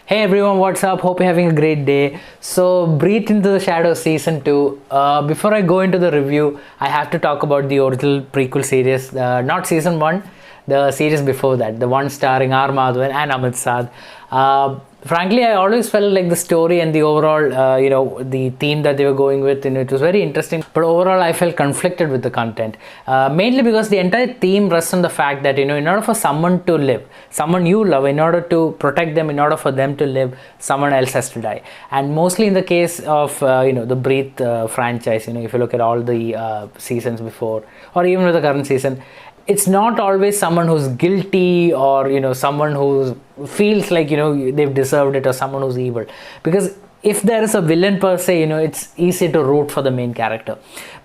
Hey everyone, what's up? Hope you're having a great day. So, Breathe into the Shadows Season 2. Before I go into the review, I have to talk about the original prequel series, not Season 1, the series before that, the one starring R. Madhavan and Amit Sadh. Frankly, I always felt like the story and the overall, the theme that they were going with, it was very interesting. But overall, I felt conflicted with the content, mainly because the entire theme rests on the fact that, in order for someone to live, someone you love, in order to protect them, in order for them to live, someone else has to die. And mostly in the case of, the Breathe franchise, if you look at all the seasons before, or even with the current season, it's not always someone who's guilty or someone who feels like they've deserved it, or someone who's evil, because if there is a villain per se, it's easy to root for the main character.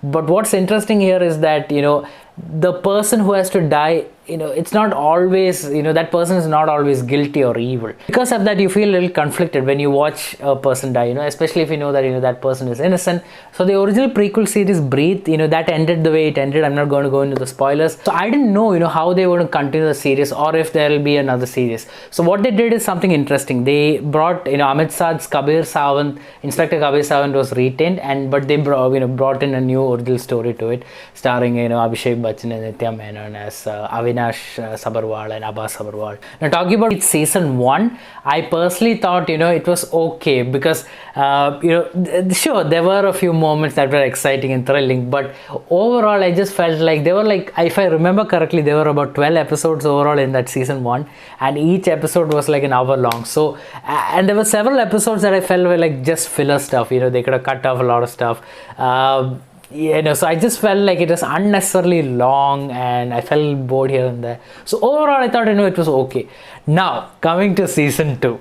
But what's interesting here is that the person who has to die, it's not always, that person is not always guilty or evil. Because of that, you feel a little conflicted when you watch a person die, especially if you know that, that person is innocent. So the original prequel series, Breathe, that ended the way it ended. I'm not going to go into the spoilers. So I didn't know, how they were going to continue the series, or if there will be another series. So what they did is something interesting. They brought, Amit Sadh's Kabir Sawant, Inspector Kabir Sawant was retained, but they brought in a new original story to it, starring, Abhishek Bachchan and Nithya Menen as Avinash Sabharwal and Abbas Sabharwal. Now, talking about season 1, I personally thought, it was okay, because, sure, there were a few moments that were exciting and thrilling, but overall, I just felt like they were like, if I remember correctly, there were about 12 episodes overall in that season 1, and each episode was like an hour long. So, and there were several episodes that I felt were like just filler stuff, they could have cut off a lot of stuff. So I just felt like it was unnecessarily long, and I felt bored here and there. So overall, I thought, it was okay. Now, coming to season 2.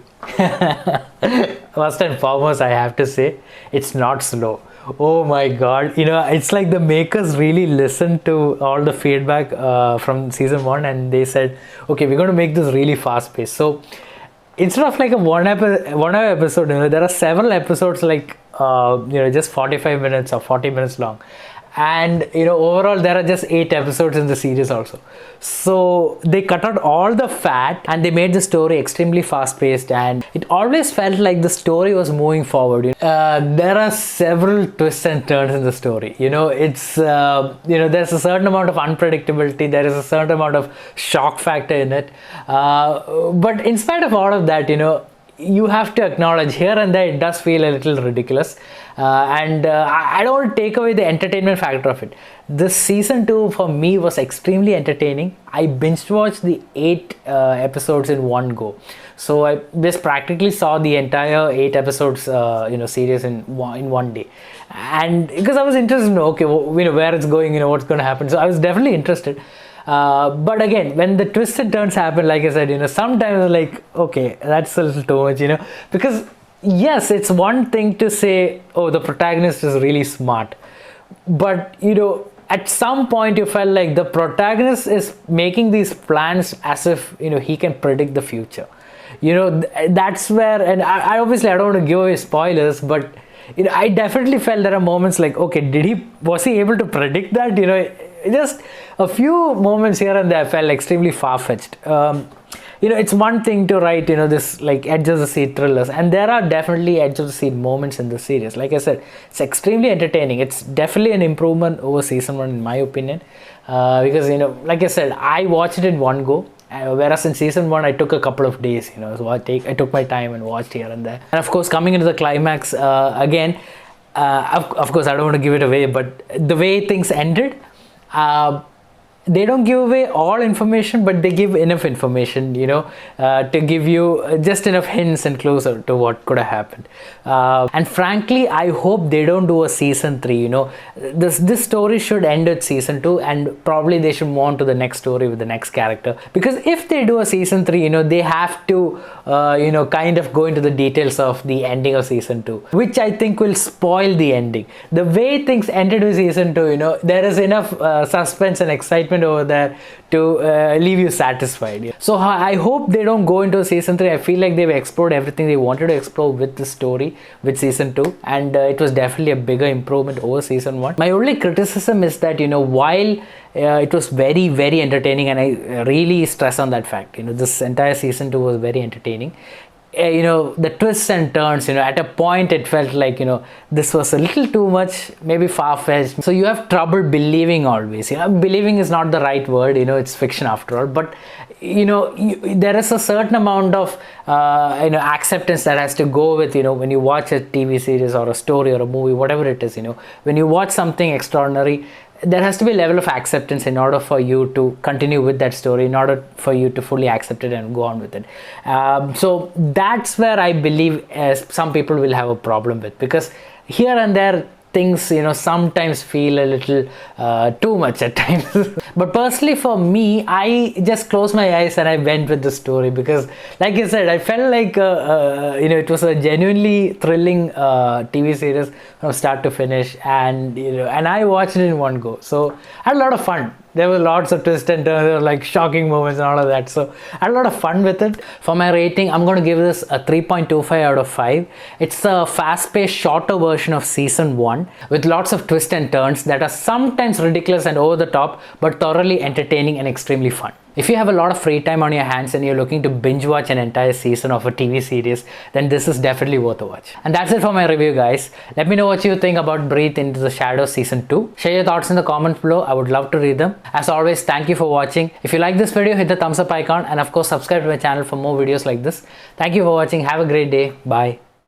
First and foremost, I have to say, it's not slow. Oh my god, it's like the makers really listened to all the feedback from season 1, and they said, okay, we're going to make this really fast paced. So instead of like a one hour episode, there are several episodes like just 45 minutes or 40 minutes long, and overall there are just 8 episodes in the series also. So they cut out all the fat, and they made the story extremely fast paced, and it always felt like the story was moving forward. There are several twists and turns in the story. It's there's a certain amount of unpredictability, there is a certain amount of shock factor in it, but in spite of all of that, you have to acknowledge here and there it does feel a little ridiculous, and I don't want to take away the entertainment factor of it. This season 2 for me was extremely entertaining. I binge watched the 8 episodes in one go, so I just practically saw the entire 8 episodes series in one day, and because I was interested in where it's going, what's going to happen, so I was definitely interested. But again, when the twists and turns happen, like I said, sometimes like, okay, that's a little too much, because yes, it's one thing to say, oh, the protagonist is really smart, but at some point you felt like the protagonist is making these plans as if he can predict the future. That's where, and I obviously I don't want to give away spoilers, but I definitely felt there are moments like, okay, was he able to predict that? Just a few moments here and there felt extremely far-fetched. It's one thing to write, this like edge of the seat thrillers, and there are definitely edge of the seat moments in the series. Like I said, it's extremely entertaining. It's definitely an improvement over season 1 in my opinion, because like I said, I watched it in one go, whereas in season 1 I took a couple of days, so I took my time and watched here and there. And of course, coming into the climax, again, of course I don't want to give it away, but the way things ended, they don't give away all information, but they give enough information, to give you just enough hints and closer to what could have happened. And frankly, I hope they don't do a season 3. This story should end with season 2, and probably they should move on to the next story with the next character. Because if they do a season 3, they have to, kind of go into the details of the ending of season 2, which I think will spoil the ending. The way things ended with season 2, there is enough suspense and excitement over there to leave you satisfied. So I hope they don't go into season 3. I feel like they've explored everything they wanted to explore with the story with season 2, and it was definitely a bigger improvement over season 1. My only criticism is that while it was very, very entertaining, and I really stress on that fact, this entire season 2 was very entertaining, the twists and turns, at a point it felt like, this was a little too much, maybe far-fetched. So you have trouble believing always. Believing is not the right word, it's fiction after all. But, there is a certain amount of, acceptance that has to go with, when you watch a TV series or a story or a movie, whatever it is, when you watch something extraordinary, there has to be a level of acceptance in order for you to continue with that story, in order for you to fully accept it and go on with it. So that's where I believe some people will have a problem with, because here and there things sometimes feel a little too much at times. But personally for me, I just closed my eyes and I went with the story, because like I said, I felt like it was a genuinely thrilling TV series from start to finish, and and I watched it in one go, so I had a lot of fun. There were lots of twists and turns, there were like shocking moments and all of that. So I had a lot of fun with it. For my rating, I'm going to give this a 3.25 out of 5. It's a fast-paced, shorter version of season 1 with lots of twists and turns that are sometimes ridiculous and over the top, but thoroughly entertaining and extremely fun. If you have a lot of free time on your hands and you're looking to binge watch an entire season of a TV series, then this is definitely worth a watch. And that's it for my review, guys. Let me know what you think about Breathe Into the Shadows Season 2. Share your thoughts in the comments below. I would love to read them. As always, thank you for watching. If you like this video, hit the thumbs up icon, and of course subscribe to my channel for more videos like this. Thank you for watching. Have a great day. Bye.